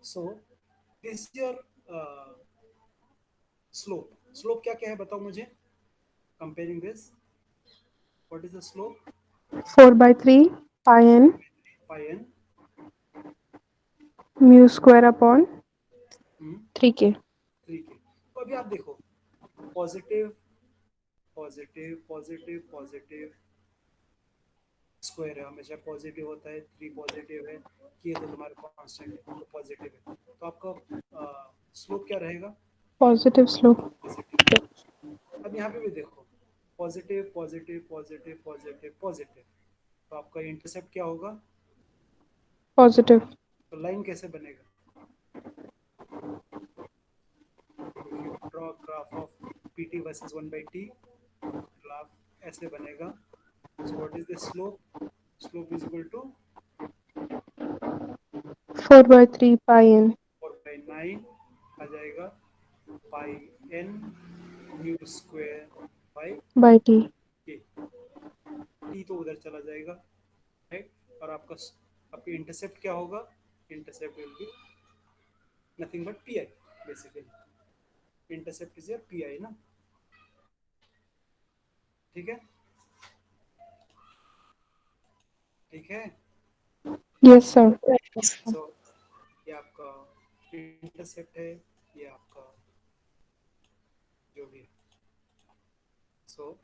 So this your slope. Slope क्या क्या है बताओ मुझे, comparing this, what is the slope? 4/3 pi n pi n. mu square upon 3k. 3 के। तो अभी आप देखो, positive positive positive positive, square है हमेशा पॉजिटिव होता है, 3 पॉजिटिव है कि ये तो तुम्हारा कांस्टेंट है तो पॉजिटिव है, तो आपका स्लोप क्या रहेगा? Positive slope. पॉजिटिव। अब यहाँ पे भी देखो, positive positive positive positive positive, तो आपका इंटरसेप्ट क्या होगा? Positive. तो लाइन कैसे बनेगा? If you draw graph of P T versus 1/t, graph ऐसे बनेगा। So what is the slope? Slope is equal to 4/3 pi n 4/9 आ जाएगा, pi N mu square by by t. के। टी तो उधर चला जाएगा, राइट। और आपका आपकी इंटरसेप्ट क्या होगा? Intercept will be nothing but P I basically. Intercept is your P आई ना, ठीक है। ठीक है। Yes, sir. सो ये आपका इंटरसेप्ट है, ये आपका जो भी है। सो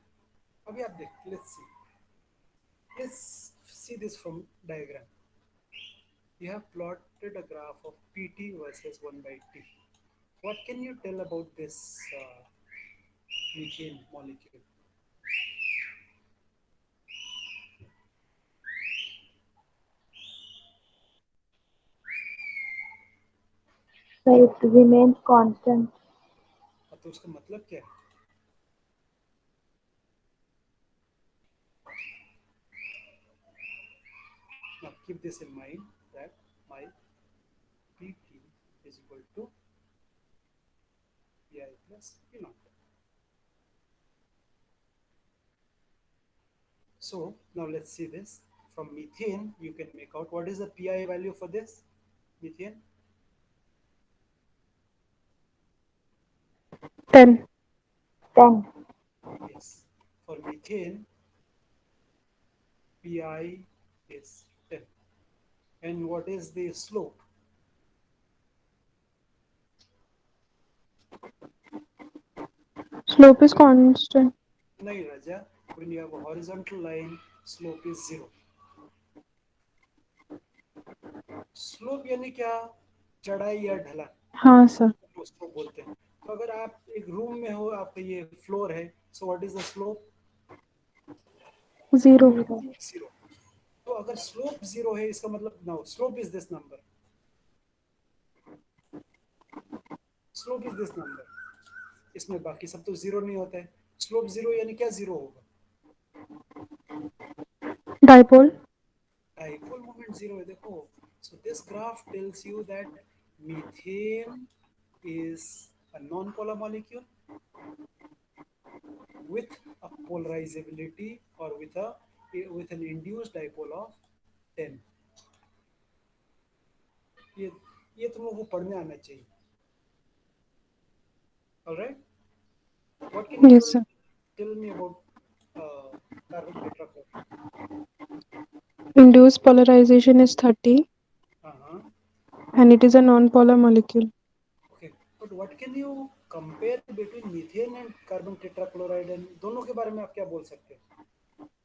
अभी आप देख, let's see this from diagram. You have plotted a graph of pt versus 1/t. What can you tell about this methane molecule? So it remains constant. तो उसका मतलब क्या है? Now keep this in mind that my pt is equal to pi plus p naught. So now let's see this. From methane, you can make out what is the pi value for this methane. 10. 10. Yes, for methane, pi is 10. And what is the slope? Slope is constant. Nahi Raja, when you have a horizontal line, slope is 0. Slope यानी क्या? चढ़ाई या ढलान, हाँ sir. तो उसको बोलते हैं। तो अगर आप एक रूम में हो, आपका ये फ्लोर है, सो व्हाट इज द स्लोप? 0. 0. 0। तो अगर स्लोप 0 है, इसका मतलब now slope is this number, slope is this number. इसमें बाकी सब तो 0 नहीं होता है। स्लोप 0 यानी क्या 0 होगा? Dipole. डाइपोल मोमेंट 0 है, देखो। So this graph tells you that methane is a non-polar molecule with a polarizability or with an induced dipole of 10। ये ये तुम लोगों को पढ़ने आना चाहिए। Alright, what can you Yes, sir. Tell me about carbon tetrachloride? Induced polarization is 30 हाँ हाँ, and it is a non-polar molecule. Okay. But what can you compare between methane and carbon tetrachloride, and दोनों के बारे में आप क्या बोल सकते हो?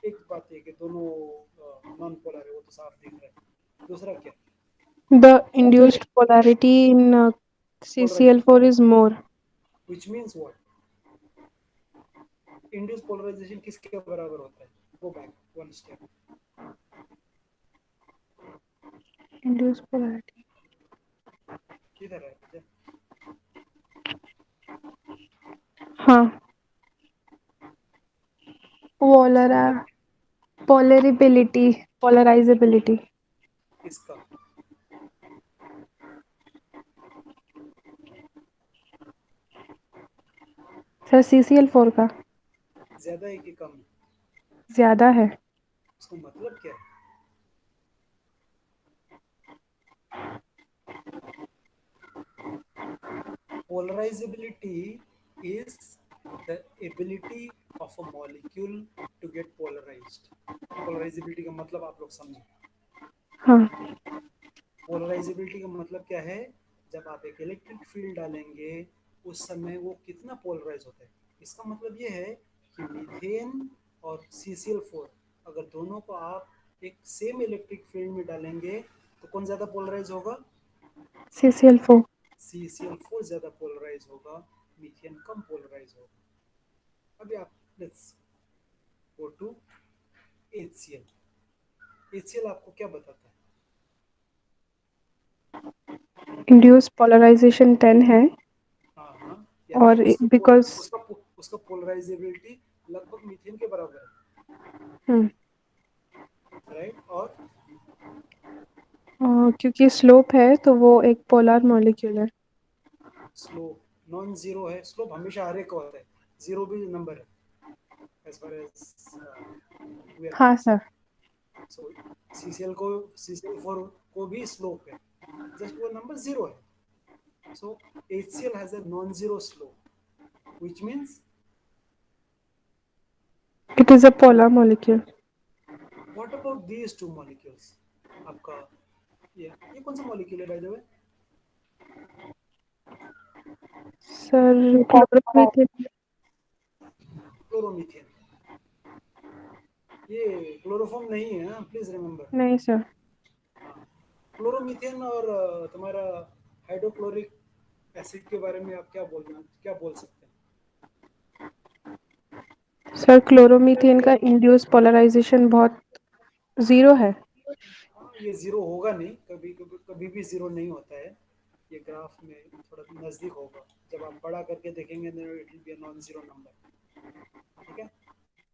एक बात है कि दोनों नॉन पोलर है, वो तो साफ दिख रहा है। दूसरा क्या? The induced polarity in polarization, CCl4 is more. Which means what? Induce polarization किसके बराबर होता है? Go back one step. Induced polarity. किधर है? हाँ. इसका Polar मतलब polarability. Polarizability. किसका? सर CCl4 का. ज्यादा है कि कम है? ज़्यादा है. उसका मतलब क्या है? polarizability is the ability of a molecule to get polarized. polarizability का मतलब आप लोग समझो. हाँ. पोलराइजेबिलिटी का मतलब क्या है? जब आप एक इलेक्ट्रिक फील्ड डालेंगे उस समय वो कितना पोलराइज होता है. इसका मतलब ये है कि मीथेन और CCl4 अगर दोनों को आप एक सेम इलेक्ट्रिक फील्ड में डालेंगे तो कौन ज़्यादा पोलराइज होगा? CCl4. CCl4 ज़्यादा पोलराइज होगा, मीथेन कम पोलराइज होगा. अभी आप let's go to HCl. HCl आपको क्या बताता है? इंड्यूस पोलराइजेशन 10 है. हाँ हाँ, यानी और बिकॉज उसका पोलराइजेबिलिटी लगभग मीथेन के बराबर है, राइट? और क्योंकि स्लोप है तो वो एक पोलर मॉलिक्यूल है. स्लोप नॉन जीरो है. स्लोप हमेशा हर एक का होता है, जीरो भी नंबर है as far as we are हाँ कंसर्न. सर. सो CCl4 को भी स्लोप है, जस्ट वो नंबर जीरो है. सो HCl has a non zero slope, which means it is a polar molecule. What about these two molecules? आपका ये कौन सा मॉलिक्यूल है by the way? Sir chloromethane. Chloromethane. ये क्लोरोफॉर्म नहीं है ना, प्लीज रिमेम्बर. नहीं सर. हाँ, क्लोरोमीथेन और तुम्हारा हाइड्रोक्लोरिक एसिड के बारे में आप क्या बोल सकते हैं? सर क्लोरोमीथेन का इंड्यूस पोलराइजेशन बहुत जीरो है. हाँ, ये जीरो होगा नहीं, कभी भी जीरो नहीं होता है. ये ग्राफ में थोड़ा नजदीक होगा, जब आप बड़ा करके देखेंगे it will be a non zero number. ठीक है,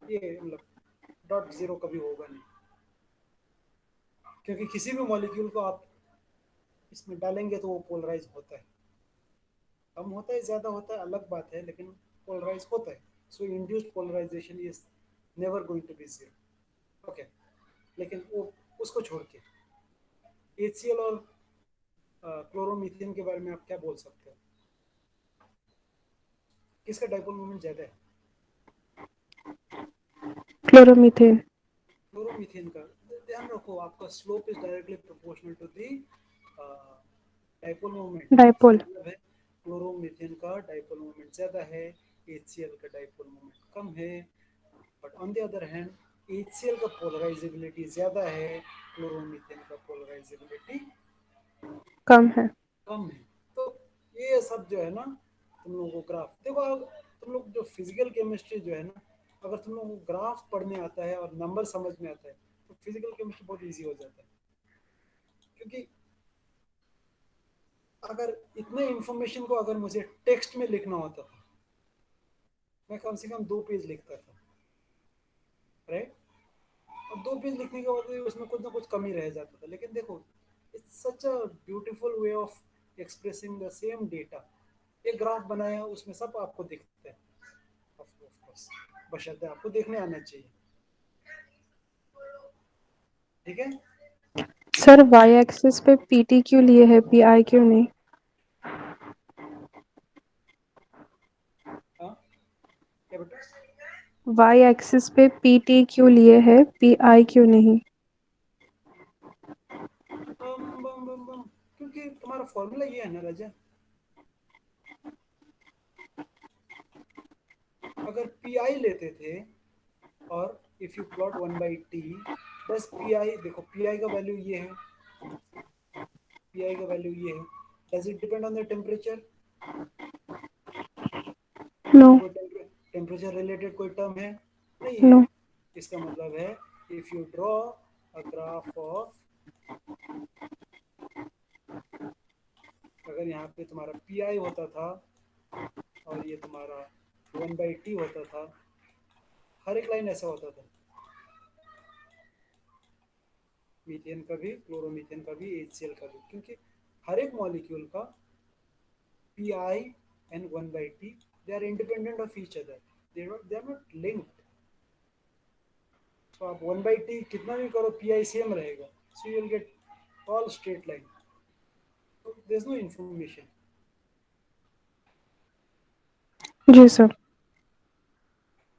ये मतलब डॉट जीरो कभी होगा नहीं, क्योंकि किसी भी मॉलिक्यूल को आप इसमें डालेंगे तो वो पोलराइज होता है. कम होता है ज़्यादा होता है अलग बात है, लेकिन पोलराइज होता है. So induced polarization is never going to be zero. Okay, लेकिन वो उसको छोड़ के HCl और क्लोरोमीथेन के बारे में आप क्या बोल सकते हो? किसका डाइपोल मोमेंट ज़्यादा है? क्लोरोमीथेन. क्लोरोमीथेन का. ध्यान रखो, आपका slope is directly proportional to the dipole moment. इसका डाइपोल. मतलब है क्लोरोमीथेन का डाइपोल मोमेंट ज़्यादा है, HCl का डाइपोल मोमेंट कम है. But on the other hand HCl का पोलराइजेबिलिटी ज़्यादा है, क्लोरोमीथेन का पोलराइजेबिलिटी कम है. कम है. तो ये सब जो है ना, तुम लोगों को ग्राफ देखो, तुम लोग जो फिजिकल केमिस्ट्री जो है ना, अगर तुम लोगों को ग्राफ पढ़ने आता है और नंबर समझ में आता है तो फिजिकल केमिस्ट्री बहुत इजी हो जाता है. क्योंकि अगर इतने इंफॉर्मेशन को अगर मुझे टेक्स्ट में लिखना होता था, मैं कम से कम 2 पेज लिखता था, राइट? और 2 पेज लिखने के बाद भी उसमें कुछ ना कुछ कमी रह जाता था. लेकिन देखो, it's such a beautiful way of expressing the same data. एक ग्राफ बनाया, उसमें सब आपको दिखता है. ऑफ कोर्स, बशर्ते आपको देखने आना चाहिए. ठीक है. सर वाई एक्सिस पे पीटी क्यों लिए है, पीआई क्यों नहीं? हाँ, क्या बेटा? वाई एक्सिस पे पीटी क्यों लिए है, पीआई क्यों नहीं? क्योंकि तुम्हारा फॉर्मूला ये है ना राजा. अगर पी आई लेते थे और इफ यू प्लॉट 1/t, बस पी आई देखो, पी आई का वैल्यू ये है, पी आई का वैल्यू ये है. Does it depend on the temperature? No. कोई टेम्परेचर रिलेटेड कोई टर्म है? नहीं है. नो. इसका मतलब है if you draw a graph of, अगर यहाँ पे तुम्हारा पी आई होता था और ये तुम्हारा 1/t होता था, हर एक लाइन ऐसा होता था. मीथेन का भी, क्लोरोमीथेन का भी, HCl का भी, क्योंकि हर एक मॉलिक्यूल का P I and 1/t, they are independent of each other. They are not linked. तो आप 1/t कितना भी करो, पी आई सेम रहेगा. So you will get all straight line. So there is no information. जी sir.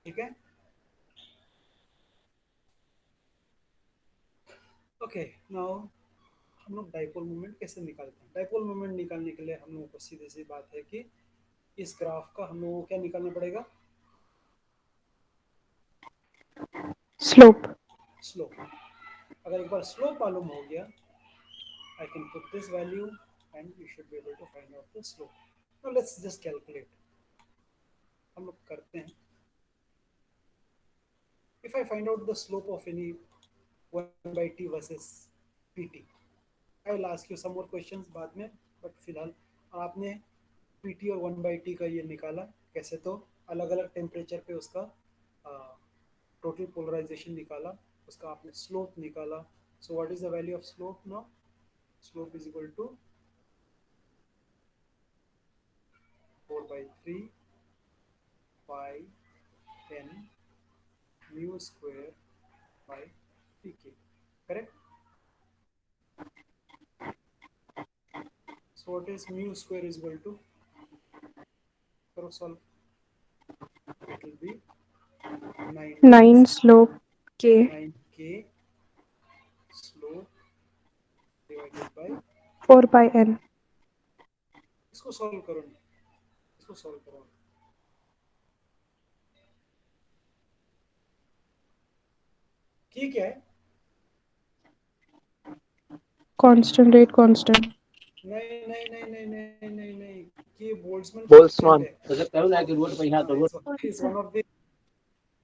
ठीक है। Okay, now हम लोग डाइपोल मोमेंट कैसे निकालते हैं? डाइपोल मोमेंट निकालने के लिए हम लोगों को सीधी सी बात है कि इस ग्राफ का हम लोगों को क्या निकालना पड़ेगा? स्लोप। स्लोप। अगर एक बार स्लोप मालूम हो गया, I can put this value and you should be able to find out the slope. Now let's just calculate. हम लोग करते हैं. If I find out the slope of any 1 by t versus pt, I will ask you some more questions बाद में, but फिलहाल आपने pt और 1 by t का ये निकाला कैसे, तो अलग अलग टेम्परेचर पे उसका टोटल पोलराइजेशन निकाला, उसका आपने स्लोप निकाला. So what is the value of slope now? Slope is equal to 4 by 3 pi n mu square by pk. Correct? So what is mu square is equal to? Solve. It will be 9 slope k 9k slope divided by. 4 pi n. इसको solve करो ना, इसको solve करो. ठीक है. Constant rate constant. नहीं नहीं नहीं नहीं नहीं नहीं नहीं, ये बोल्ट्जमैन बोल्ट्जमैन कांस्टेंट है. Is one of the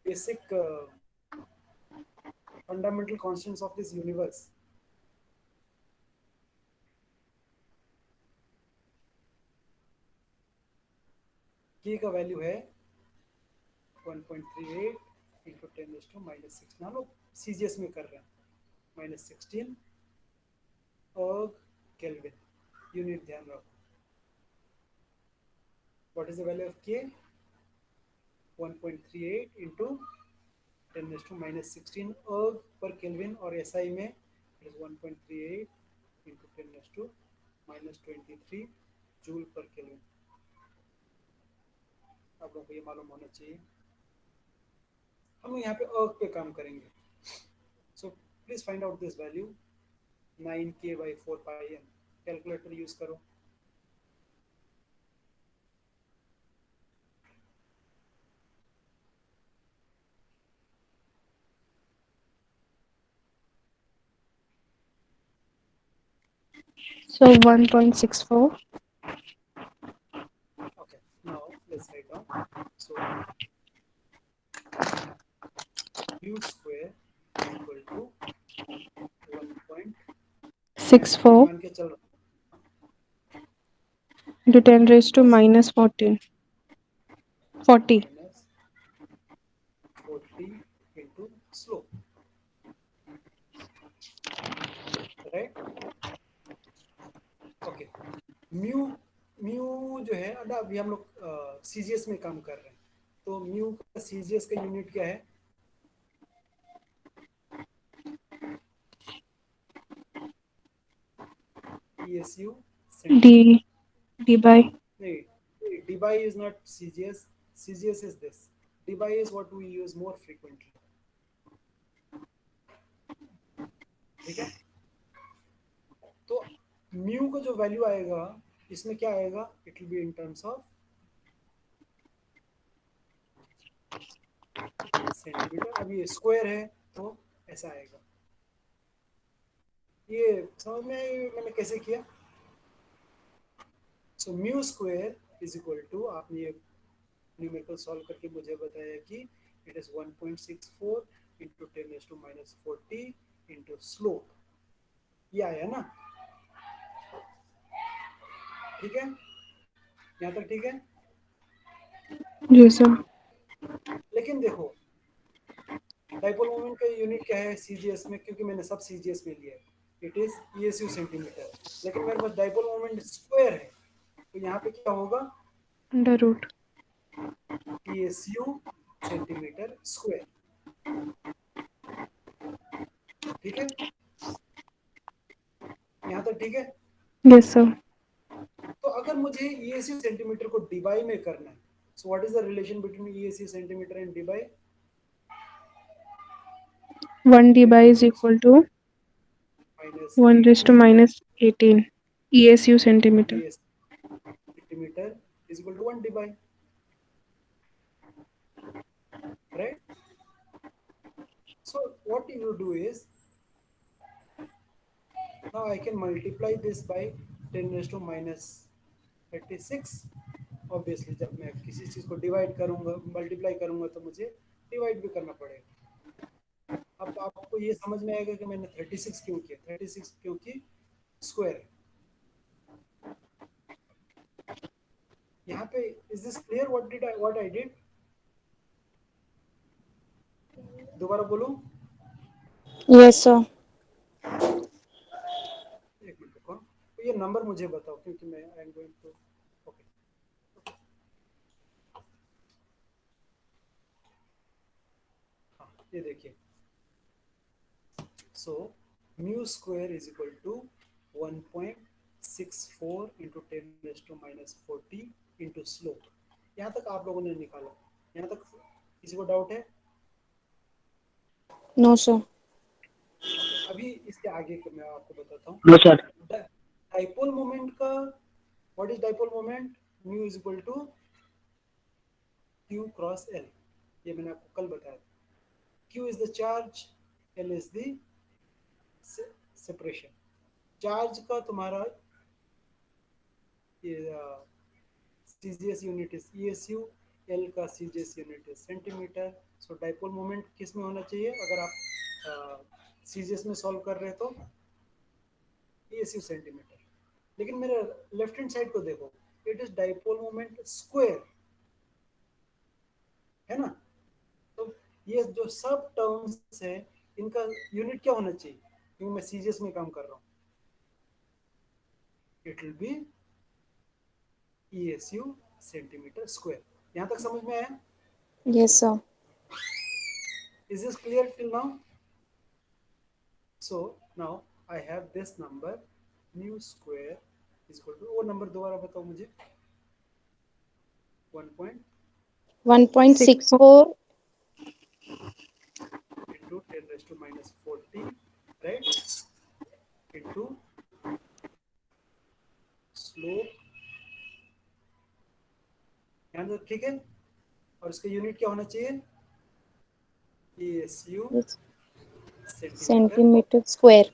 basic fundamental constants of this universe. k का वैल्यू है 1.38 इंटू 10⁻⁻⁶. हम लोग सीजीएस में कर रहे हैं. -16 और केल्विन. यूनिट ध्यान रखो. What is the value of k? 1.38 into 10⁻⁻16 अर्ग पर केल्विन, और एसआई में इट इज 1.38 इंटू 10⁻23 जूल पर केल्विन. आप लोगों को ये मालूम होना चाहिए. हम यहाँ पे अर्ग पे काम करेंगे. So please find out this value 9k by 4 pi n. Calculator use करो. So 1.64. Okay, now let's write down. So u square is equal to 64 मान के चल रहा into 10 raised to minus 14. 40. minus 40 into slope, right? Okay. Mu जो है, अभी हम लोग सीजीएस में काम कर रहे हैं, तो म्यू का सीजीएस का यूनिट क्या है? ESU D by. नहीं, D by is not CGS. CGS is this. D by is what we use more frequently. ठीक है. तो म्यू का जो वैल्यू आएगा इसमें क्या आएगा? It will be in terms of centimetre. अब ये स्क्वायर है तो ऐसा आएगा. ये समझ में आई मैंने कैसे किया? So mu square is equal to, आपने ये न्यूमेरिकल सॉल्व करके मुझे बताया कि it is 1.64 into 10⁻⁻40 into slope. ये आया ना? ठीक है, यहाँ तक ठीक है. जी सर. लेकिन देखो, डाइपोल मोमेंट का यूनिट क्या है सीजीएस में? क्योंकि मैंने सब सीजीएस में लिया है, इट इज ESU सेंटीमीटर. लेकिन मेरे पास डाइपोल मोमेंट स्क्वायर है, तो यहाँ पे क्या होगा? Under root. ESU centimetre square. ठीक है, यहाँ तक ठीक है. Yes sir. तो अगर मुझे ESU सेंटीमीटर को डिवाइड में करना है, So what is the relation between ESU centimeter and D by? 1 d by is equal to Minus 1 raised to 18 minus 18 ESU centimeter. ES centimeter is equal to 1 D by, right? So what you do is, now I can multiply this by 10 raised to minus 36. Obviously जब मैं किसी चीज को divide करूंगा, multiply करूंगा, तो मुझे divide भी करना पड़ेगा। अब आपको ये समझ में आएगा कि मैंने 36 क्यों किया। 36 क्योंकि स्क्वायर। यहाँ पे is this clear what I did? दोबारा बोलूं? Yes, sir. एक मिनट रुको, तो ये नंबर मुझे बताओ, क्योंकि मैं I am going to, okay, हाँ ये देखिए। So mu square is equal to 1.64 into 10⁻⁻40 into slope. यहाँ तक आप लोगों ने निकाला, यहाँ तक किसी को डाउट है? No, sir. ओके, अभी इसके आगे को मैं आपको बताता हूँ। No sir. डाइपोल मोमेंट का, what is dipole moment? Mu is equal to Q cross L। ये मैंने आपको कल बताया। Q is the charge, L is the separation. Charge का तुम्हारा ये CGS unit is ESU, L का CGS unit is centimetre. So dipole moment किस में होना चाहिए? अगर आप सीजीएस में सॉल्व कर रहे हो तो ESU सेंटीमीटर। लेकिन मेरे लेफ्ट हैंड साइड को देखो, it is dipole moment square, है ना? तो ये जो सब टर्म्स है, इनका यूनिट क्या होना चाहिए? क्योंकि मैं सीजीएस में काम कर रहा हूँ, it will B ESU centimetre square. यहाँ तक समझ में आया? Yes, sir. Is this clear till now? So now I have this number mu square is equal to, वो नंबर दोबारा बताओ मुझे। 1.64 into 10⁻⁻40, right, into slope, ध्यान दो, ठीक है? और इसका यूनिट क्या होना चाहिए? ESU centimetre centimeter square.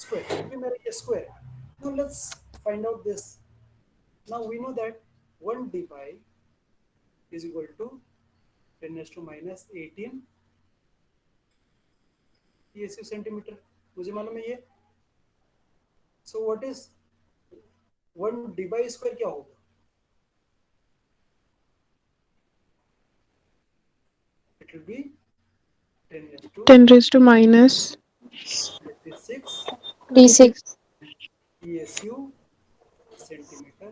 square. अभी मेरा ये square। Now let's find out this. Now we know that 1 d by is equal to 10⁻⁻18 ESU centimetre, मुझे मालूम है ये। So what is 1 d by square क्या होगा? It will be 10 raised to minus 36 36 ESU centimetre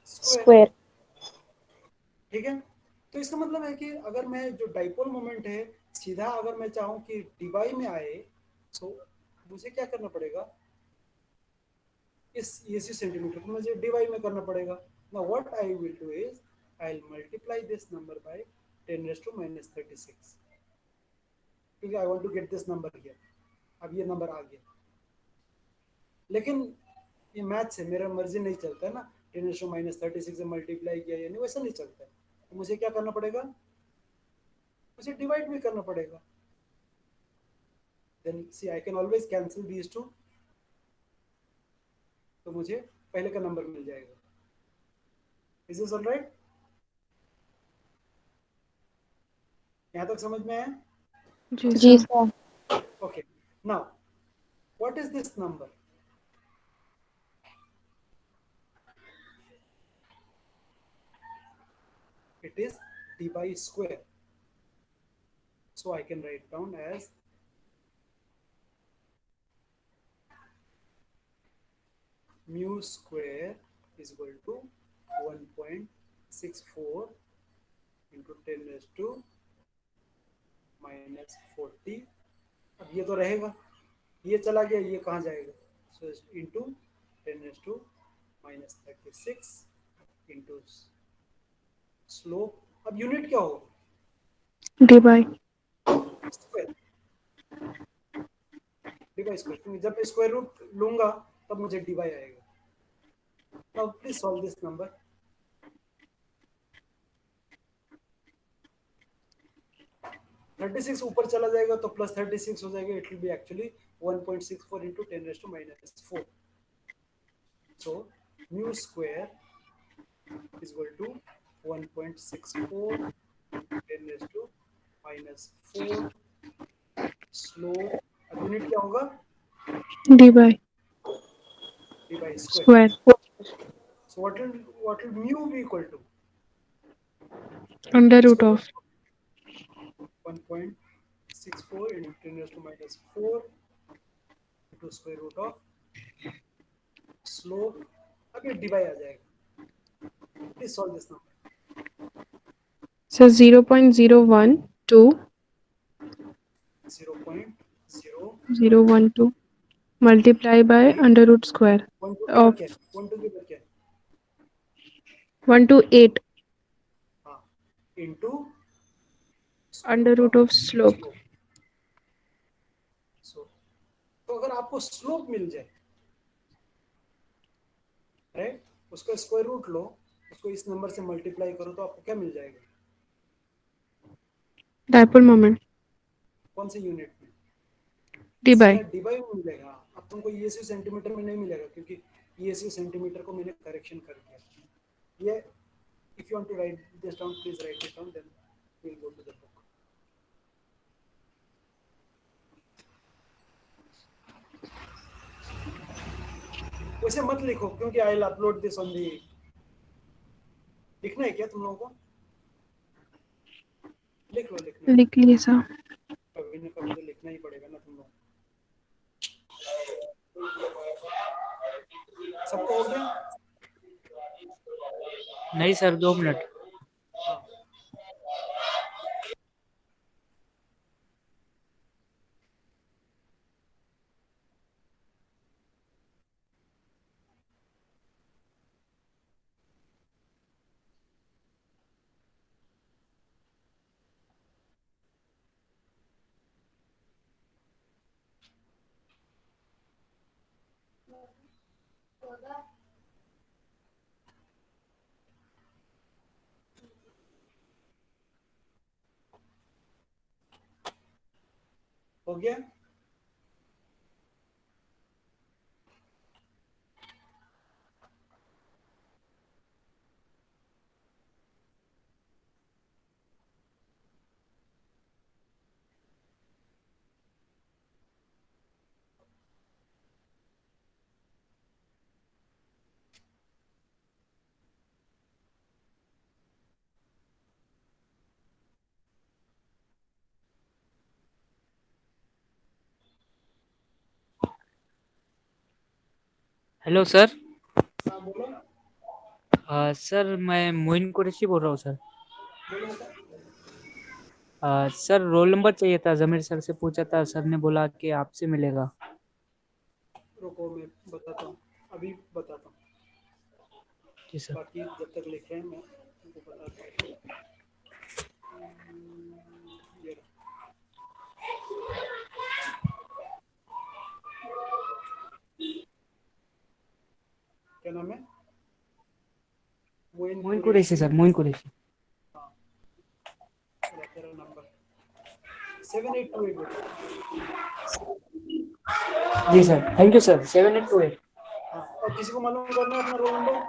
square. square. ठीक है? तो इसका मतलब है कि अगर मैं जो डाइपोल मोमेंट है, सीधा अगर मैं चाहूँ कि डिवाई में आए, तो मुझे क्या करना पड़ेगा? इस ESU सेंटीमीटर को मुझे डिवाई में करना पड़ेगा। Now what I will do is I'll multiply this number by 10⁻⁻36, क्योंकि I want to get this number here। अब ये नंबर आ गया, लेकिन ये मैथ से मेरा मर्जी नहीं चलता है ना। 10⁻⁻36 से मल्टीप्लाई किया, यानी वैसा नहीं चलता है। तो मुझे क्या करना पड़ेगा? मुझे डिवाइड भी करना पड़ेगा। Then see I can always cancel these two, तो मुझे पहले का नंबर मिल जाएगा। Is this alright? यहाँ तक समझ में आया? जी जी sir. sir. Okay, now what is this number? It is d by square, so I can write down as mu square is equal to 1.64 into 10⁻⁻40। अब ये तो रहेगा, ये चला गया, ये कहाँ जाएगा? सो इंटू 10⁻⁻36 इंटू स्लोप अब यूनिट क्या होगा? D by square, D by square, क्योंकि जब मैं स्क्वायर रूट लूंगा तब मुझे डी बाई आएगा. Now please solve this number. 36 ऊपर चला जाएगा तो प्लस 36 हो जाएगा. It will B actually 1.64 into 10 raised to minus 4. So mu square is equal to 1.64 10 raised to minus 4. Slope, अब यूनिट क्या होगा? D by d by square. Square So what will mu be equal to? Under root Square of root 1.64 into 10 raised to minus 4 into square root of slope. अब ये divide आ जाएगा. Please solve this number. Sir 0.012 0.012 multiply by under root square के बाद of क्या है? 12 के बाद क्या है? 128 हाँ, into square under root root of of slope. slope. So तो अगर आपको स्लोप मिल जाए, राइट, उसका स्क्वायर रूट लो, उसको इस नंबर से मल्टीप्लाई करो तो आपको क्या मिल जाएगा? डायपोल मोमेंट कौन से यूनिट में? डी बाई सीधा डिवाइड में मिलेगा. अब तुमको ईएसयू सेंटीमीटर में नहीं मिलेगा क्योंकि ईएसयू सेंटीमीटर को मैंने करेक्शन कर दिया. ये if you want to write this down please write it down, then we will go to the book. वैसे मत लिखो क्योंकि I will upload this on the. लिखना है क्या तुम लोगों को? लिख लो, लिखना लिख लिए सर. कभी न कभी तो लिखना ही पड़ेगा ना तुम लोग. सबको हो गया? नहीं सर 2 मिनट. हाँ. हो गया? Hello sir. हाँ बोलो. सर मैं मोइन कुरैशी बोल रहा हूँ सर. बोलो बेटा. सर रोल नंबर चाहिए था. जमीर सर से पूछा था, सर ने बोला कि आपसे मिलेगा. रुको मैं बताता हूँ, अभी बताता हूँ. जी सर. बाकी जब तक लिख रहे हैं मैं तुमको बताता हूँ. ये रहा. क्या नाम है? मोइन मोइन कुरैशी कुरैशी. सर, मोइन कुरैशी. हाँ, तेरा नंबर 7828 बेटा. जी सर, थैंक यू सर. 7828. हाँ, और किसी को मालूम करना है अपना रोल नंबर?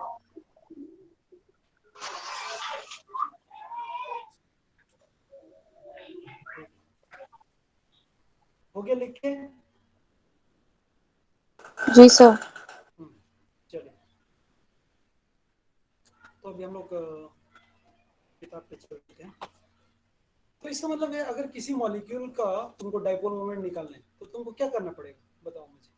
ठीक. हो गया लिख के? जी सर. चलिए. तो अभी हम लोग किताब पे चलते हैं. तो इसका मतलब है अगर किसी मॉलिक्यूल का तुमको डाइपोल मोमेंट निकालना है तो तुमको क्या करना पड़ेगा, बताओ मुझे.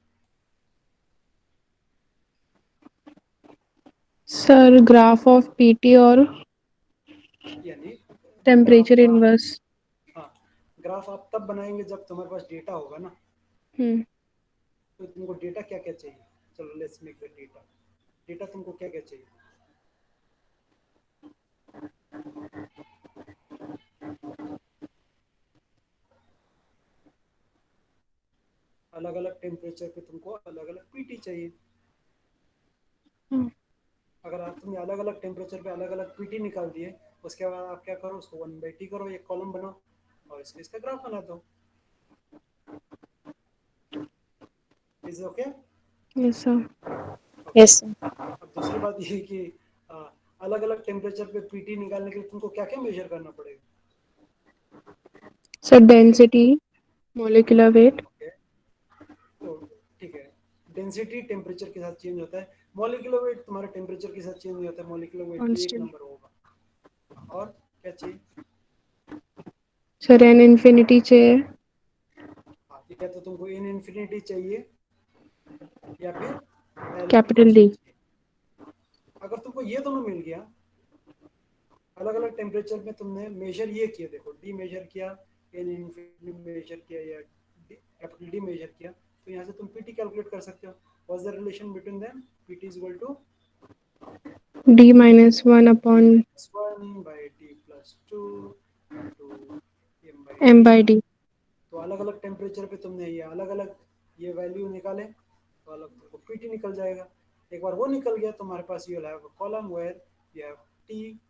सर ग्राफ ऑफ पीटी और यानी ग्राफ टेम्परेचर आप, इनवर्स. हाँ, ग्राफ आप तब बनाएंगे जब तुम्हारे पास डेटा होगा ना. तो तुमको डेटा क्या क्या चाहिए? चलो let's make the data. Data तुमको क्या क्या चाहिए? अलग अलग टेम्परेचर पे तुमको अलग अलग पीटी चाहिए। हम्म, अगर आप तुमने अलग अलग टेम्परेचर पे अलग अलग पीटी निकाल दिए, उसके बाद आप क्या करो, उसको 1/t करो, एक कॉलम बनाओ और इसका ग्राफ बना दो। Is okay? yes sir. Okay. Yes, sir. अब दूसरी बात ये है कि अलग अलग टेम्परेचर पे पीटी निकालने के लिए तुमको क्या क्या मेजर करना पड़ेगा? So density, molecular weight, okay, तो ठीक है, डेंसिटी टेम्परेचर के साथ चेंज होता है, मॉलिक्यूलर वेट तुम्हारे टेम्परेचर के साथ चेंज नहीं होता है, मॉलिक्यूलर वेट भी एक constant. नंबर होगा। और क्या चाहिए? सर n infinity चाहिए, हाँ, या तो तुमको इन इन्फिनिटी चाहिए या फिर एल capital कांस्टेंट D. चाहिए। अगर तुमको ये दोनों मिल गया, अलग अलग टेम्परेचर में तुमने मेजर ये किया, देखो डी मेजर किया, एन इन्फिनिटी मेजर किया या कैपिटल डी मेजर किया, तो यहाँ से तुम पीटी कैलकुलेट कर सकते हो। What's the relation between them? PT is equal to D minus 1 upon 1 by t plus 2 into m by m d। by D. तो अलग अलग टेम्परेचर पे तुमने ये अलग अलग ये वैल्यू निकाले, तो अलग तुमको पीटी निकल जाएगा। एक बार वो निकल गया, तुम्हारे पास you have a column where you have T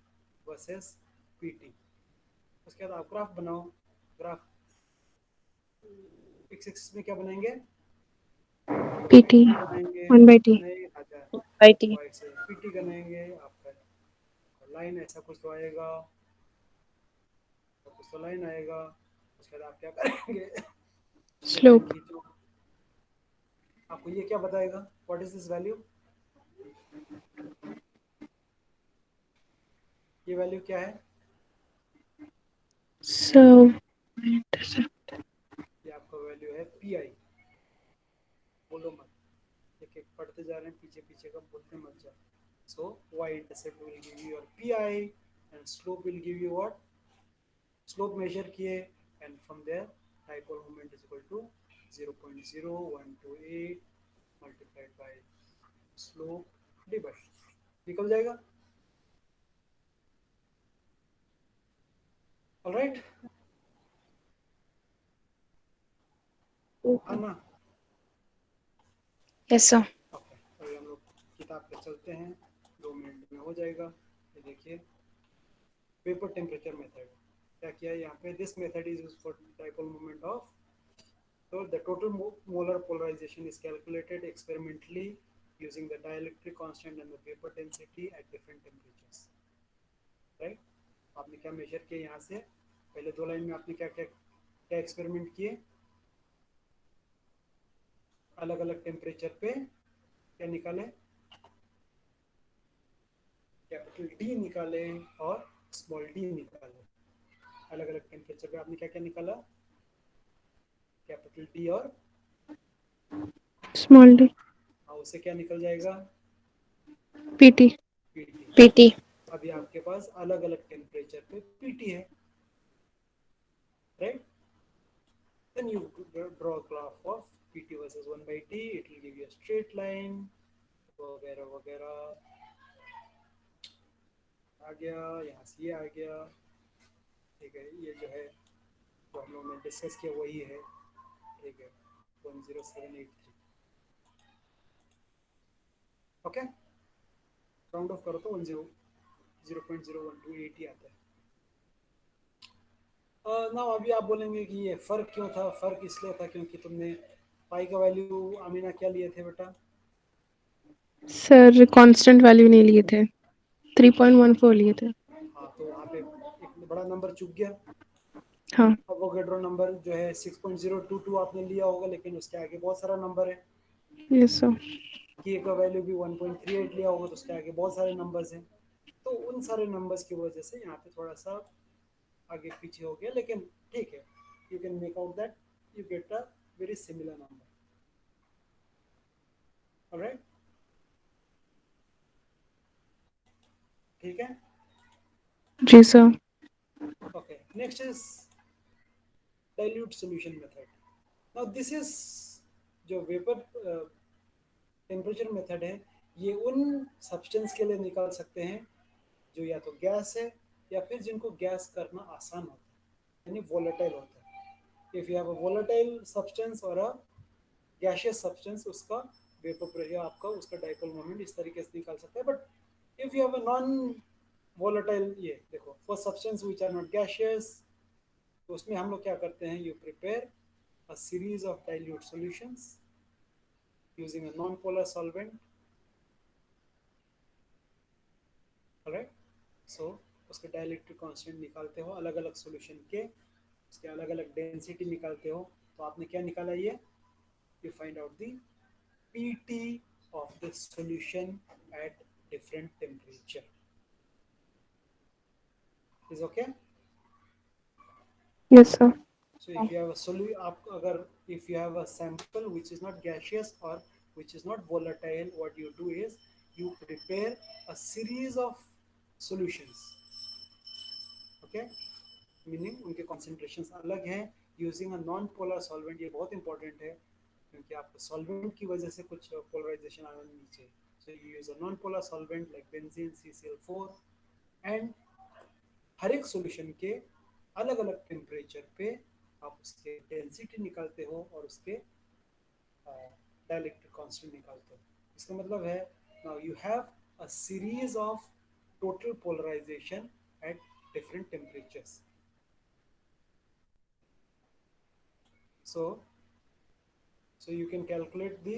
versus PT. उसके बाद आप ग्राफ बनाओ। ग्राफ एक्स एक्सिस में क्या बनाएंगे? PT पीटी बनाएंगे, 1 by T. नहीं आता है, By T. वाई से पीटी बनाएंगे, आपका लाइन ऐसा कुछ तो आएगा, तो कुछ तो लाइन आएगा। उसके बाद आप क्या करेंगे? ये लाइन Slope. खींचो, आपको ये क्या बताएगा? What is this value? ये वैल्यू क्या है? So intercept. ये आपका वैल्यू है पी आई। बोलो मत, एक एक पढ़ते जा रहे हैं, पीछे पीछे का बोलते मत जाओ। So Y intercept will give you your P I and slope will give you what? Slope measure किए and from there dipole moment is equal to 0.0128 multiplied by slope divide, निकल जाएगा। ऑलराइट, हाँ ना? Yes, sir. ओके, अभी हम लोग किताब पे चलते हैं, 2 मिनट में हो जाएगा। ये देखिए, वेपर टेम्परेचर मेथड क्या किया है यहाँ पे? This method is used for dipole moment of, so the total molar polarization is calculated experimentally using the dielectric constant and the vapor density at different temperatures, right? आपने क्या major किया यहाँ से? पहले दो लाइन में आपने क्या क्या क्या एक्सपेरिमेंट किए? अलग अलग टेम्परेचर पे क्या निकाले? कैपिटल डी निकाले और स्मॉल डी निकाले। अलग अलग टेम्परेचर पे आपने क्या क्या निकाला? कैपिटल डी और Small d. उससे क्या निकल जाएगा? PT. पीटी। PT. अभी आपके पास अलग अलग टेम्परेचर पे पीटी है, right? Then you draw a graph of PT versus 1 by T. It will give you a straight line, वगैरह वगैरह। आ गया यहाँ से, ये आ गया, ठीक है। ये जो है जो हम लोगों ने डिस्कस किया वही है, ठीक है, 10783। ओके, राउंड ऑफ करो तो 0.0128 ही आता है। ना अभी आप बोलेंगे कि ये फ़र्क क्यों था? फ़र्क इसलिए था क्योंकि तुमने पाई का वैल्यू अमीना क्या लिए थे बेटा? सर कांस्टेंट वैल्यू नहीं लिए थे, 3.14 लिए थे। हाँ, तो वहाँ पे एक बड़ा नंबर चूक गया। हाँ अवोगाड्रो नंबर जो है 6.022 आपने लिया होगा, लेकिन उसके आगे बहुत सारा नंबर है। Yes sir. की का वैल्यू भी 1.38 लिया होगा, तो उसके आगे बहुत सारे नंबर्स हैं। तो उन सारे नंबर्स की वजह से यहाँ पे थोड़ा सा आगे पीछे हो गया, लेकिन ठीक है, you can make out that you get a very similar number. Alright, ठीक है। जी sir. Okay, next is dilute solution method. Now this is जो वेपर टेम्परेचर मेथड है, ये उन सब्सटेंस के लिए निकाल सकते हैं जो या तो गैस है या फिर जिनको गैस करना आसान होता है, यानी वोलेटाइल होता है। If you have a volatile substance और अ गैशियस सब्सटेंस उसका वेपर प्रेशर आपका उसका डाइपोल मोमेंट इस तरीके से निकाल सकता है. But if you have a non volatile, ये देखो for substance which are not gaseous, तो उसमें हम लोग क्या करते हैं, you prepare a series of dilute solutions using a non polar solvent. Right, so उसके डाइलेक्ट्रिक कांस्टेंट निकालते हो अलग अलग सॉल्यूशन के, उसके अलग अलग डेंसिटी निकालते हो. तो आपने क्या निकाला, ये you find out the PT of the solution at different temperature. Is okay? Yes, sir. So if you have a if you have a sample which is not gaseous or which is not volatile, what you do is you prepare a series of solutions. Okay? Meaning उनके concentrations अलग हैं. Using a non-polar solvent, ये बहुत important है क्योंकि आपको solvent की वजह से कुछ polarization आना नहीं चाहिए. So you use a non-polar solvent like benzene, CCl4, and हर एक solution के अलग अलग टेम्परेचर पे आप उसके डेंसिटी निकालते हो और उसके डाइलेक्ट्रिक कांस्टेंट निकालते हो. इसका मतलब है now you have a series of total polarization at different temperatures. So you can calculate the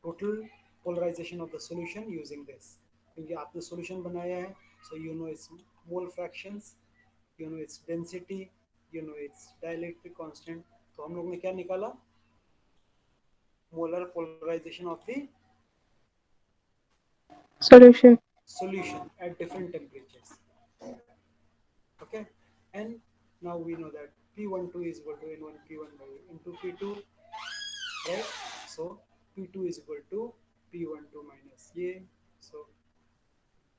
total polarization of the solution using this. क्योंकि आपने solution बनाया है, so you know its mole fractions, you know its density, you know its dielectric constant. तो हम लोग ने क्या निकाला, molar polarization of the Solution. solution at different temperatures. Okay, and now we know that P12 is equal to N1 P1 by into P2, right? So P2 is equal to P12 minus ये. So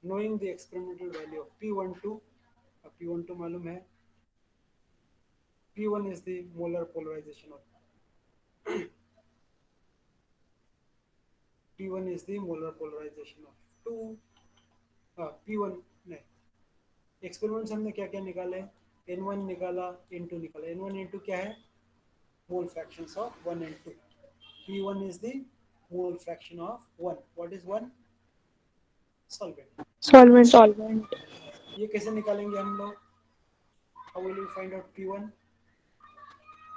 knowing the experimental value of P12, अब P12 मालूम है, P1 is the molar polarization of P1 is the molar polarization of 2. P1 नहीं, experiments हमने क्या क्या निकाले, N1 निकाला, N2 निकाला. N1 N2 क्या है, mole fractions of 1 and 2. P1 is the mole fraction of 1. What is 1? Solvent. Solvent. Solvent. ये कैसे निकालेंगे हम लोग, how will we find out P1?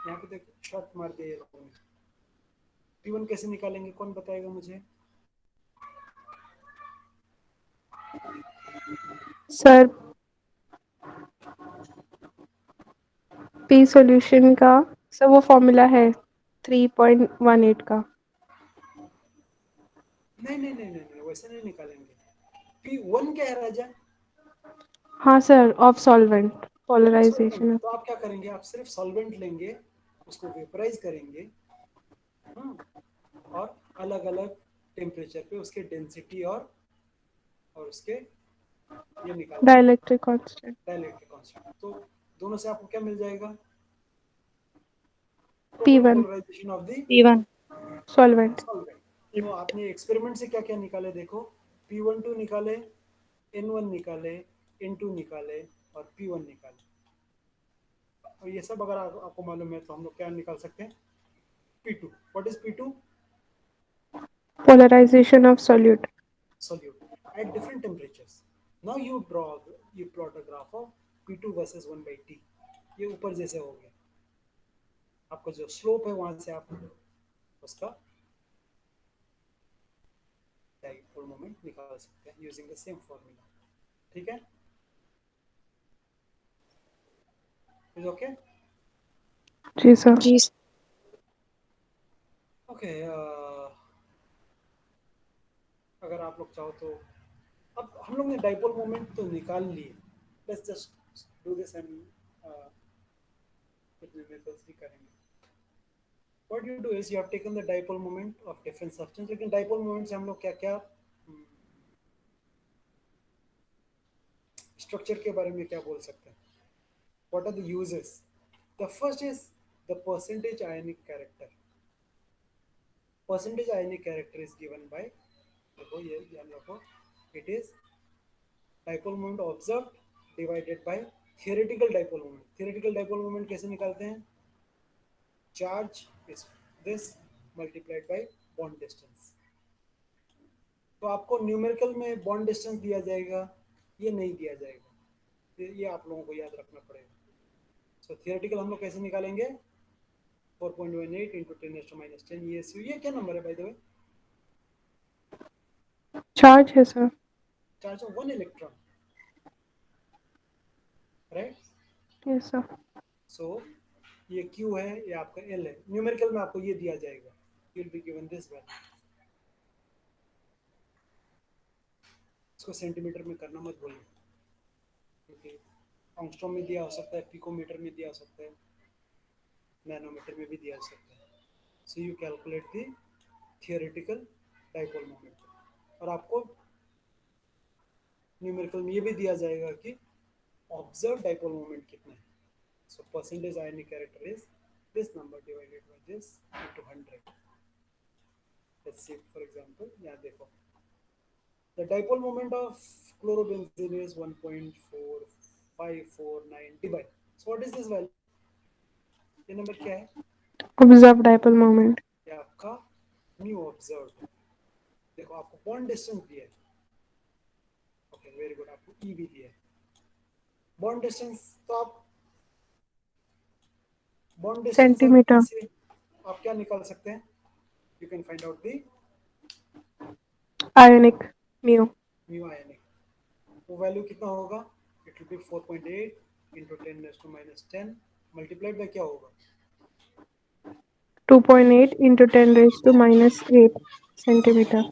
यहाँ पे देखो शॉर्ट मार दिया ये लोगों ने. P1 कैसे निकालेंगे, कौन बताएगा मुझे? सर पी सॉल्यूशन का सर वो फॉर्मूला है 3.18 का. नहीं वैसे नहीं निकालेंगे. P1 क्या है राजा? हाँ sir, of solvent solvent. Polarization. तो आप क्या करेंगे, आप सिर्फ सॉल्वेंट लेंगे, उसको वेपराइज करेंगे, और अलग अलग टेम्परेचर पे उसके डेंसिटी और उसके ये निकाल डाइलेक्ट्रिक कांस्टेंट. Dielectric constant. तो दोनों से आपको क्या मिल जाएगा, P1 polarization of the P1. Solvent. Solvent. तो आपने एक्सपेरिमेंट से क्या क्या निकाले, देखो P12 निकाले, N1 निकाले, N2 निकाले और P1 निकाले. और ये सब अगर आपको मालूम है तो हम लोग क्या निकाल सकते हैं, P2. What is P2? Polarization of solute. solute at different temperatures. Now you plot a graph of P2 versus 1 by T. ये ऊपर जैसे हो गया, आपका जो स्लोप है वहां से आप उसका डाइपोल मोमेंट निकाल सकते हैं यूजिंग द सेम फॉर्मूला. ठीक है, इज ओके. जी सर. जी. ओके, अगर आप लोग चाहो तो अब हम लोग ने डाइपोल मोमेंट तो निकाल लिए. Let's just do this and कुछ मेथड्स भी करेंगे. What you do is you have taken the dipole moment of different substance. लेकिन dipole moment से हम लोग क्या क्या स्ट्रक्चर के बारे में क्या बोल सकते हैं, what are the uses? The first is the percentage ionic character. Percentage ionic character is given by, देखो ये ध्यान रखो, it is dipole moment observed divided by theoretical dipole moment. Theoretical dipole moment कैसे निकालते हैं, charge is this multiplied by bond distance. तो आपको numerical में बॉन्ड डिस्टेंस दिया जाएगा, ये नहीं दिया जाएगा, ये आप लोगों को याद रखना पड़ेगा। सो थियोरेटिकल हम लोग कैसे निकालेंगे? 4.18 इंटू 10⁻10 ये क्या नंबर है बाय द वे? चार्ज है sir. Charge of 1 electron, right? Yes sir. So ये Q है, ये आपका L है। न्यूमेरिकल में आपको ये दिया जाएगा, you will be given this value. इसको सेंटीमीटर में करना मत भूलिए, क्योंकि एंगस्ट्रॉम में दिया हो सकता है, पिकोमीटर में दिया हो सकता है, नैनोमीटर में भी दिया हो सकता है। So you calculate the theoretical dipole moment. और आपको न्यूमेरिकल में ये भी दिया जाएगा कि ऑब्जर्व डाइपोल मोमेंट कितना है। So percentage ionic character is this number divided by this into 100। Let's see for example, यहाँ देखो, the dipole moment of chlorobenzene is 1.4549 dpi. So what is this value? ये नंबर क्या है? Observe dipole moment. ये आपका mu observed. देखो आपको bond distance दिया है, ओके वेरी गुड, आपको ई भी दिया है। बॉन्ड डिस्टेंस तो आप बॉन्ड डिस्टेंस सेंटीमीटर। से आप क्या निकाल सकते हैं? You can find out the ionic mu. Mu ionic. वो वैल्यू कितना होगा? It will be 4.8 into 10⁻10 multiplied by क्या होगा? 2.8 इंटू 10⁻8 सेंटीमीटर।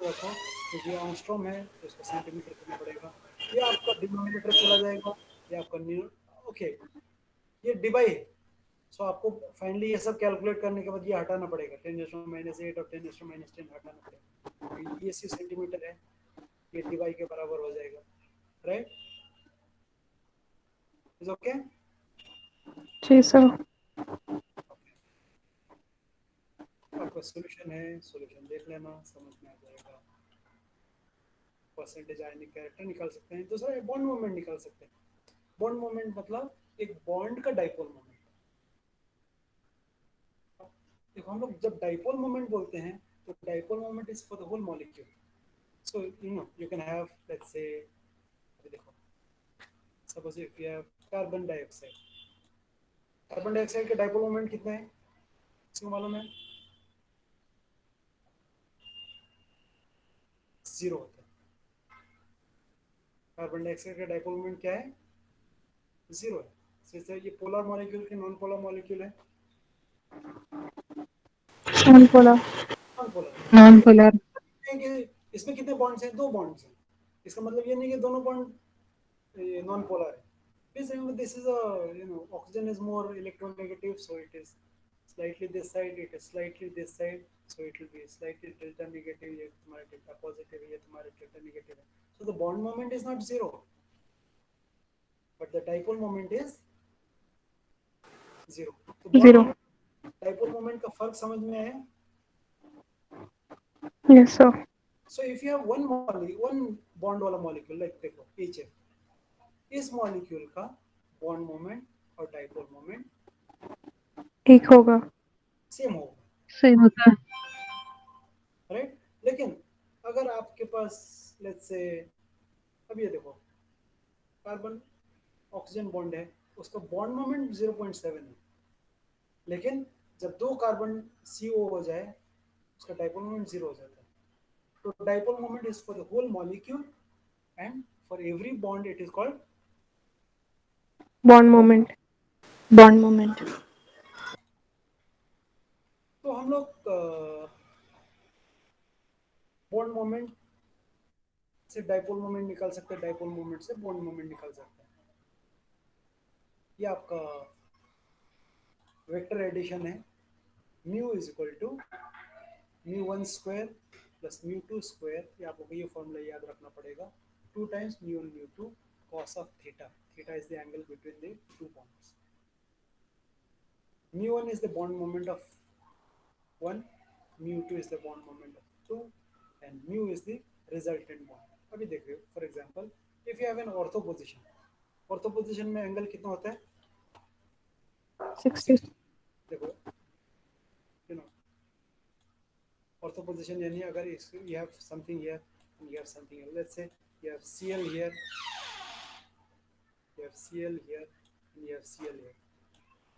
रखो, क्योंकि एंगस्ट्रॉम है तो इसको सेंटीमीटर करना पड़ेगा। ये आपका डिनोमिनेटर चला जाएगा, ये आपका न्यू, ओके ये डिवाई है। सो आपको फाइनली ये सब कैलकुलेट करने के बाद ये हटाना पड़ेगा, 10⁻8 और 10⁻10 हटाना पड़ेगा। ये सी सेंटीमीटर है, ये डिवाई के बराबर हो जाएगा, राइट? Is okay? जी सर। आपका सॉल्यूशन है, सॉल्यूशन देख लेना, समझ में आ जाएगा। परसेंटेज आयनिक कैरेक्टर निकाल सकते हैं। दूसरा बॉन्ड मोमेंट निकाल सकते हैं। बॉन्ड मोमेंट मतलब एक बॉन्ड का डाइपोल मोमेंट। देखो हम लोग जब डाइपोल मोमेंट बोलते हैं तो dipole moment is for the whole molecule. So you can have, let's say, देखो suppose if you have carbon dioxide, carbon dioxide का डाइपोल मोमेंट कितना है किसको मालूम है? 0 होता है। कार्बन डाइऑक्साइड का डाइपोल मोमेंट क्या है? 0 है। जैसे ये पोलर मॉलिक्यूल के नॉन पोलर मॉलिक्यूल है, non polar. Non polar. Non polar. इसमें कितने बॉन्ड्स हैं? 2 बॉन्ड्स हैं। इसका मतलब ये नहीं कि दोनों बॉन्ड नॉन पोलर है। This is a, oxygen is more electronegative, so it is slightly this side, it is slightly this side, so it will be slightly delta negative, ये तुम्हारा delta positive है, ये तुम्हारा delta negative है। So the bond moment is not 0, but the dipole moment is 0. तो bond 0। moment, dipole moment का फर्क समझ में आया? Yes sir. So if you have one bond वाला molecule, like देखो HF, इस मॉलिक्यूल का बॉन्ड मोमेंट और डाइपोल मोमेंट एक होगा, सेम होगा, सेम होता है। राइट? लेकिन अगर आपके पास लेट्स से, अब ये देखो कार्बन ऑक्सीजन बॉन्ड है, उसका बॉन्ड मोमेंट 0.7 है, लेकिन जब 2 कार्बन CO हो जाए उसका डाइपोल मोमेंट 0 हो जाता है। तो dipole moment is for the whole molecule and for every bond it is called bond moment. bond moment. तो हम लोग बॉन्ड मोमेंट से डाइपोल मोमेंट निकाल सकते हैं, डाइपोल मोमेंट से बॉन्ड मोमेंट निकाल सकते हैं। ये आपका वेक्टर एडिशन है, mu is equal to μ1 square plus μ2 square. ये आपको ये फॉर्मूला याद रखना पड़ेगा, 2 times μ1 μ2 cos of theta. Theta is the angle between the 2 bonds. μ1 is the bond moment of 1, μ2 is the bond moment of 2, and mu is the resultant bond. अभी देखिए for example, if you have an ortho position, ortho position में angle कितना होता है? 60। देखो ortho position यानी अगर you have something here and you have something here. Let's say you have Cl here, you have Cl here, and you have Cl here.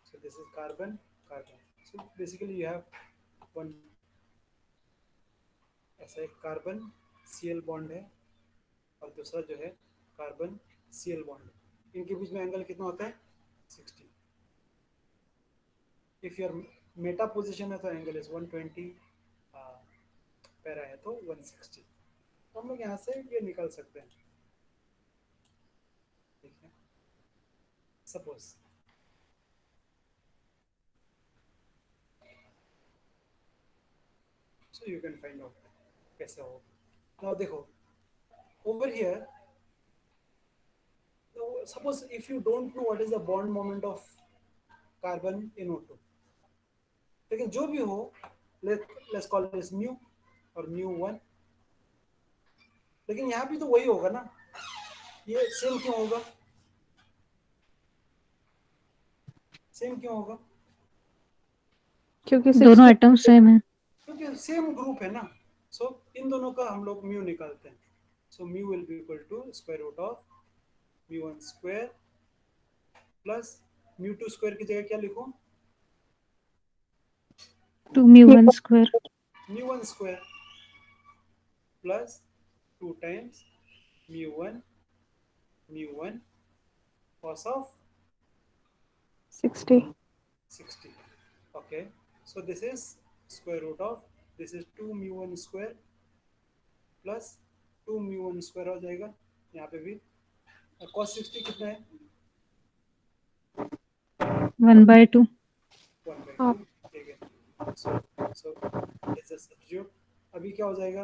So this is carbon, carbon. So basically you have one ऐसा एक carbon Cl bond है और दूसरा जो है carbon Cl bond है. इनके बीच में एंगल कितना होता है 60. इफ योर मेटा पोजीशन है तो एंगल इज 120, पैरा है तो 160. तो हम लोग यहाँ से ये निकाल सकते हैं. ठीक है, suppose so you can find out कैसे होगा. नाउ देखो over here, suppose if you don't know what is the bond moment of carbon in O2, लेकिन जो भी हो let's call this mu और mu1, लेकिन यहाँ भी तो वही होगा ना. ये सेम क्यों होगा, सेम क्यों होगा? क्योंकि दोनों एटम सेम है। क्योंकि सेम ग्रुप है ना. सो इन दोनों का हम लोग म्यू निकालते हैं. So mu will be equal to square root of mu1 square plus mu2 square की जगह क्या लिखूं, 2 mu1 square mu1 square plus 2 times mu1 cos of 60. 60. Okay, so this is square root of, this is 2 mu1 square plus 2 mu1 square हो जाएगा. यहाँ पे भी cos 60 कितना है 1/2 1/2. ठीक है. so let's just substitute. अभी क्या हो जाएगा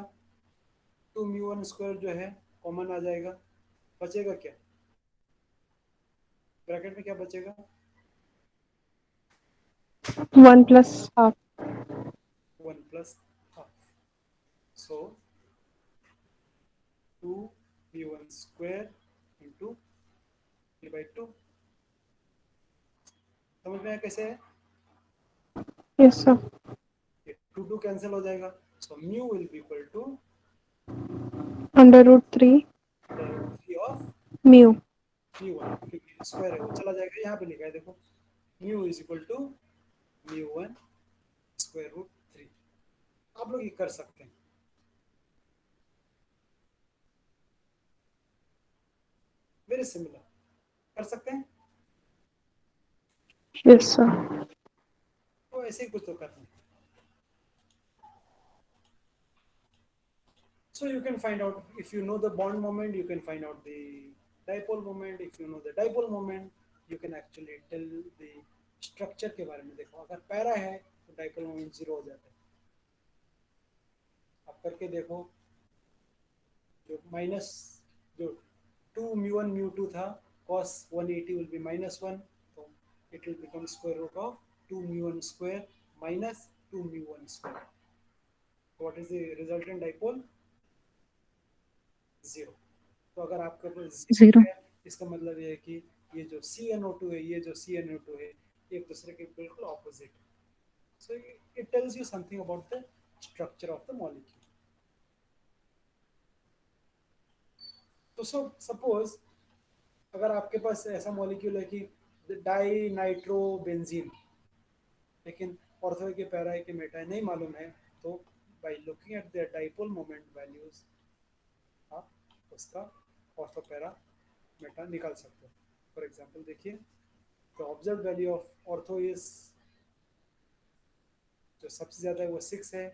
2 mu1 square जो है कॉमन आ जाएगा. बचेगा क्या ब्रैकेट में, क्या बचेगा 1 plus half. 1 plus half. So 2 mu1 square into 3/2. समझ में आया कैसे है? Yes, sir. 2 कैंसिल हो जाएगा. So mu will be equal to Under root 3 3 of mu. mu1, क्योंकि स्क्वायर है वो चला जाएगा. यहाँ पे लिखा है देखो mu is equal to mu1 square root 3. आप लोग ये कर सकते हैं. वेरी सिमिलर, कर सकते हैं. Yes, sir. तो ऐसे ही कुछ तो करना है. So you can find out, if you know the bond moment, you can find out the dipole moment. If you know the dipole moment, you can actually tell the structure के बारे में. देखो अगर पैरा है तो dipole moment 0 हो जाता है. आप करके देखो, जो माइनस जो 2 mu1 mu2 था cos 180 will be -1, so it will become square root of 2 mu1 square minus 2 mu1 square. What is the resultant dipole? 0. तो अगर आपके पास 0 है, इसका मतलब ये है कि ये जो CnO2 है, ये जो CnO2 है, एक दूसरे के बिल्कुल ऑपोजिट है. So it tells you something about the structure of the molecule. तो सपोज अगर आपके पास ऐसा मॉलिक्यूल है कि डाई नाइट्रो बेंजीन, लेकिन ऑर्थो के पैरा के मेटा नहीं मालूम है, तो by looking at the dipole moment values आप उसका ऑर्थो पैरा मेटा निकाल सकते हो. फॉर एग्जांपल देखिए, the observe value of ortho is, जो सबसे ज्यादा है वो 6 है,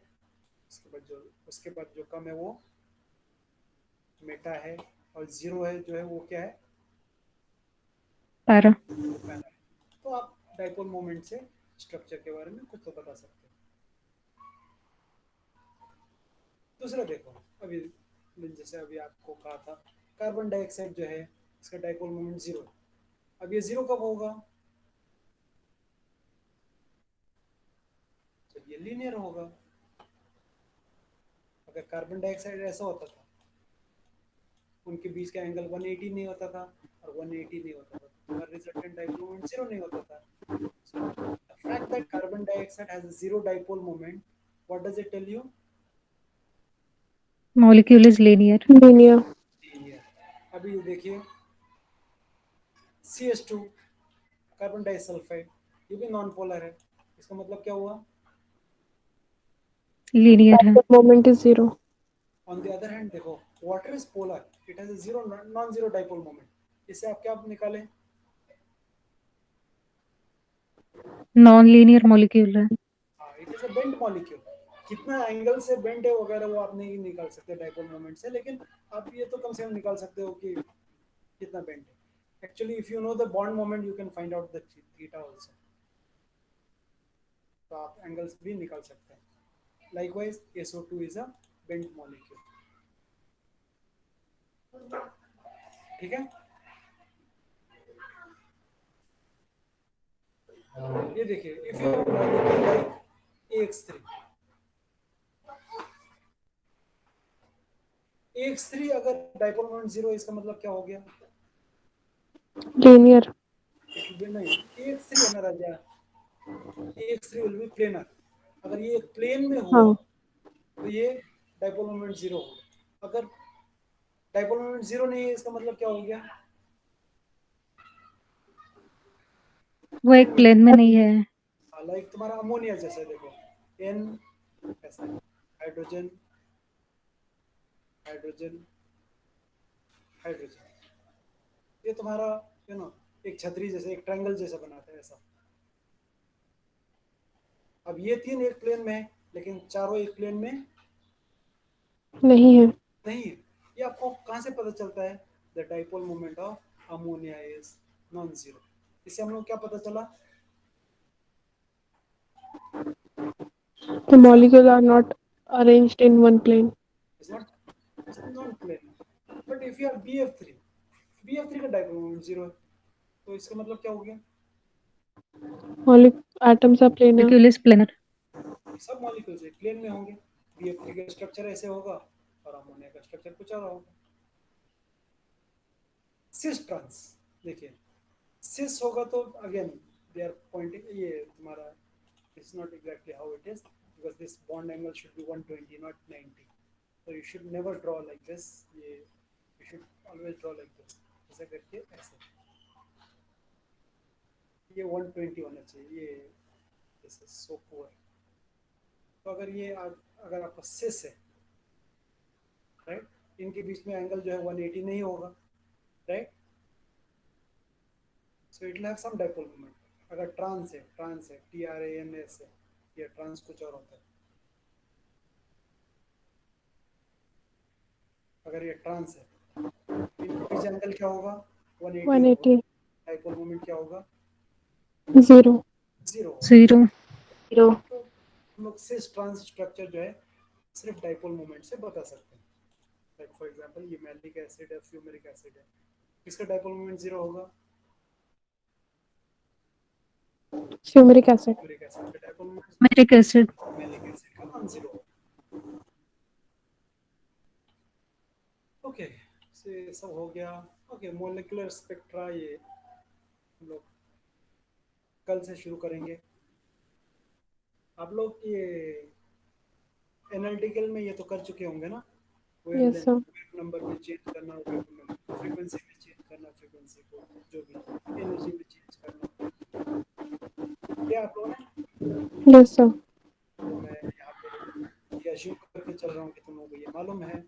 उसके बाद जो कम है वो मेटा है, और 0 है जो है वो क्या है पैरा। पैरा है. तो आप डाइपोल मोमेंट से स्ट्रक्चर के बारे में कुछ तो बता सकते हैं. दूसरा देखो, अभी जैसे अभी आपको कहा था कार्बन डाइऑक्साइड जो है इसका डाइपोल मोमेंट 0 है. अब ये 0 कब होगा, जब ये लीनियर होगा. अगर कार्बन डाइऑक्साइड ऐसा होता था, उनके बीच का एंगल 180 नहीं होता था और 180 नहीं होता था, तो रिजल्टेंट डाइपोल मोमेंट 0 नहीं होता था. So the fact that carbon dioxide has a 0 dipole moment, what does it tell you? Molecule is linear. linear, linear। अभी देखिए CH2 कार्बन डाइसल्फाइड, ये भी नॉन पोलर है, इसका मतलब क्या हुआ? Linear है। dipole moment is 0, on the other hand देखो water is polar, it has a zero non zero dipole moment, इससे आप क्या निकालें? Non-linear molecule है। हाँ, it is a bent molecule. कितना एंगल से बेंट है वगैरह वो आप नहीं निकाल सकते डाइपोल मोमेंट से, लेकिन आप ये तो कम से कम निकाल सकते हो कि कितना बेंट है। Actually if you know the bond moment you can find out the theta also, तो आप एंगल्स भी निकाल सकते हैं। Likewise SO2 is a bent molecule. ठीक है, ये देखिए if you like AX3, AX3 अगर डाइपोल मोमेंट 0 इसका मतलब क्या हो गया? linear, इट विल बी नहीं, AX3 है ना राजा, AX3 विल बी प्लेनर। अगर ये प्लेन में हुआ हाँ, तो ये डाइपोल मोमेंट 0 होगा। अगर डाइपोल मोमेंट 0 नहीं है इसका मतलब क्या हो गया? वो एक प्लेन में नहीं है। लाइक तुम्हारा अमोनिया जैसे देखो N ऐसा हाइड्रोजन हाइड्रोजन हाइड्रोजन, ये तुम्हारा एक छतरी जैसे एक ट्रायंगल जैसा बनाता है ऐसा। अब ये तीन एक प्लेन में है लेकिन चारों एक प्लेन में नहीं है, नहीं है। ये आपको कहाँ से पता चलता है? The dipole moment of ammonia is non zero. इससे हम लोग क्या पता चला? the molecules are not arranged in one plane, it's not, it's non plane. But if you are BF3 का डाइपोल मोमेंट जीरो है, तो इसका मतलब क्या हो गया? atoms are planar, Molecule is planar। सब मॉलिक्यूल्स एक प्लेन में होंगे। BF3 का स्ट्रक्चर ऐसे होगा और अमोनिया का स्ट्रक्चर कुछ और होगा। सिस ट्रांस देखिए, सिस होगा तो अगेन दे आर पॉइंटिंग, ये तुम्हारा it's not exactly how it is because this bond angle should be 120 not 90, so you should never draw like this, ये you should always draw like this, ऐसे करके ऐसे, ये 120 होना चाहिए, ये दिस इज सो पुअर। तो अगर ये अगर आपका सिस है राइट, इनके बीच में एंगल जो है 180 नहीं होगा right, so it will have some dipole moment. अगर ट्रांस है TRANS है, ये ट्रांस कुछ और होता है। अगर ये ट्रांस है इनके बीच एंगल क्या होगा? 180 होगा। 180, डाइपोल मोमेंट क्या होगा? 0, जीरो होगा। Zero। zero, तो हम लोग सिस ट्रांस स्ट्रक्चर जो है सिर्फ डाइपोल मोमेंट से बता सकते हैं। लाइक फॉर एग्जांपल ये मैलिक एसिड है, फ्यूमेरिक एसिड है, इसका डाइपोल मोमेंट 0 होगा। fumaric acid, फ्यूमेरिक एसिड का dipole moment, Malic acid। Malic acid का नॉन जीरो। ओके, से सब हो गया। ओके, मोलिकुलर स्पेक्ट्रा ये हम लोग कल से शुरू करेंगे। आप लोग ये एनालिटिकल में ये तो कर चुके होंगे ना, yes sir, वेव नंबर में चेंज करना, वेव नंबर फ्रीक्वेंसी में चेंज करना, फ्रीक्वेंसी को जो भी एनर्जी में चेंज करना, क्या आप लोगों ने? yes sir, तो मैं यहाँ पे ये अज्यूम करके चल रहा हूँ कि तुम लोगों को ये मालूम है।